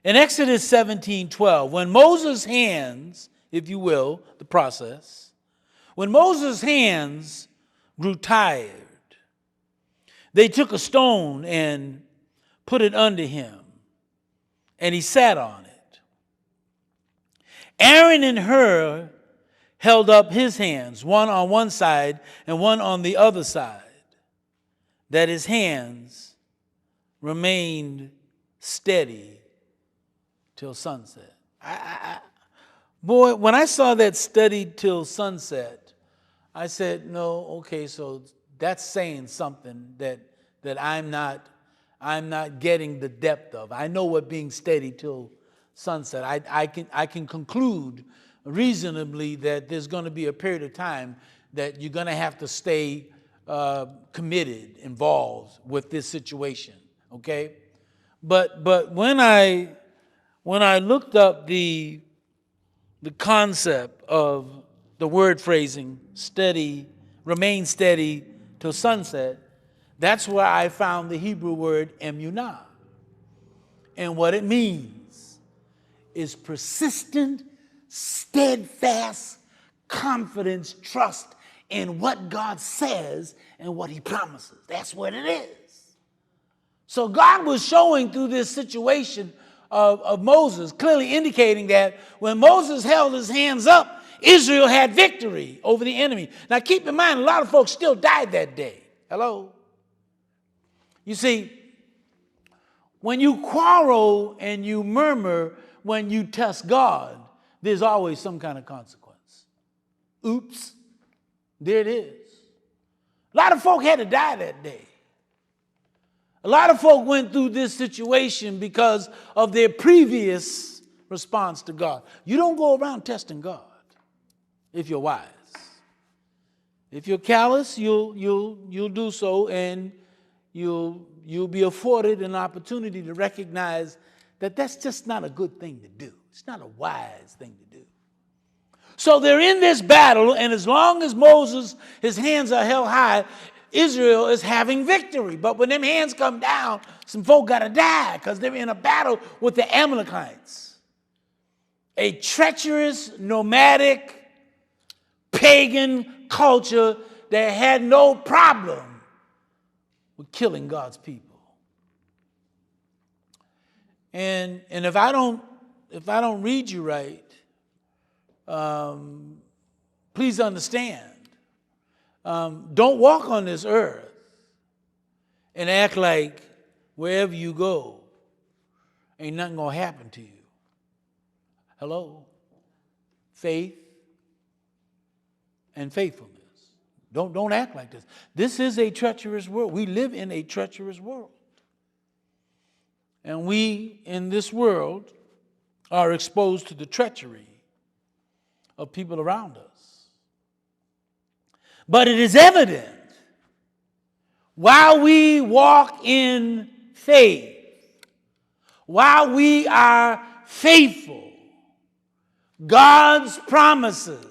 In Exodus 17:12, when Moses' hands, if you will, the process, when Moses' hands grew tired, they took a stone and put it under him, and he sat on it. Aaron and Hur held up his hands, one on one side and one on the other side, that his hands remained steady till sunset. Boy, when I saw that steady till sunset, I said, no, okay, so that's saying something that I'm not getting the depth of. I know what being steady till sunset. I can conclude reasonably that there's going to be a period of time that you're going to have to stay committed, involved with this situation. Okay, but when I looked up the concept of the word phrasing, steady, remain steady till sunset, that's where I found the Hebrew word emunah. And what it means is persistent, steadfast confidence, trust in what God says and what he promises. That's what it is. So God was showing through this situation of Moses, clearly indicating that when Moses held his hands up, Israel had victory over the enemy. Now keep in mind, a lot of folks still died that day. Hello? You see, when you quarrel and you murmur when you test God, there's always some kind of consequence. Oops, there it is. A lot of folk had to die that day. A lot of folk went through this situation because of their previous response to God. You don't go around testing God if you're wise. If you're callous, you'll do so, and you'll be afforded an opportunity to recognize that that's just not a good thing to do. It's not a wise thing to do. So they're in this battle, and as long as Moses, his hands are held high, Israel is having victory. But when them hands come down, some folk got to die because they're in a battle with the Amalekites, a treacherous, nomadic, pagan culture that had no problem with killing God's people. And if I don't read you right, please understand. Don't walk on this earth and act like wherever you go, ain't nothing going to happen to you. Hello? Faith and faithfulness. Don't act like this. This is a treacherous world. We live in a treacherous world. And we, in this world, are exposed to the treachery of people around us. But it is evident while we walk in faith, while we are faithful, God's promises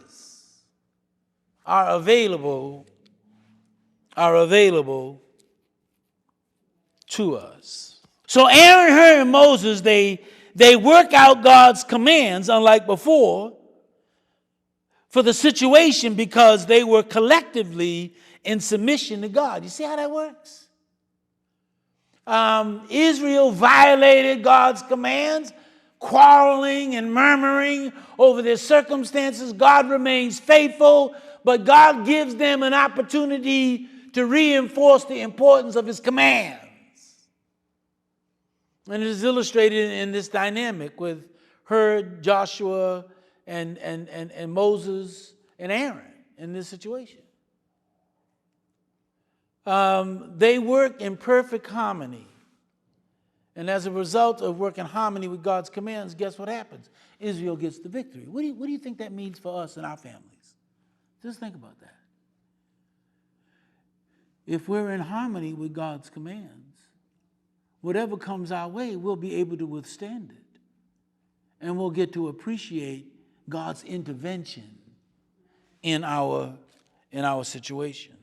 are available to us. So Aaron, Hur, and Moses, they work out God's commands, unlike before, for the situation because they were collectively in submission to God. You see how that works? Israel violated God's commands, quarreling and murmuring over their circumstances. God remains faithful, but God gives them an opportunity to reinforce the importance of his commands. And it is illustrated in this dynamic with Hur, Joshua, and Moses and Aaron in this situation. They work in perfect harmony. And as a result of working in harmony with God's commands, guess what happens? Israel gets the victory. What do you think that means for us and our families? Just think about that. If we're in harmony with God's commands, whatever comes our way, we'll be able to withstand it. And we'll get to appreciate God's intervention in our situation.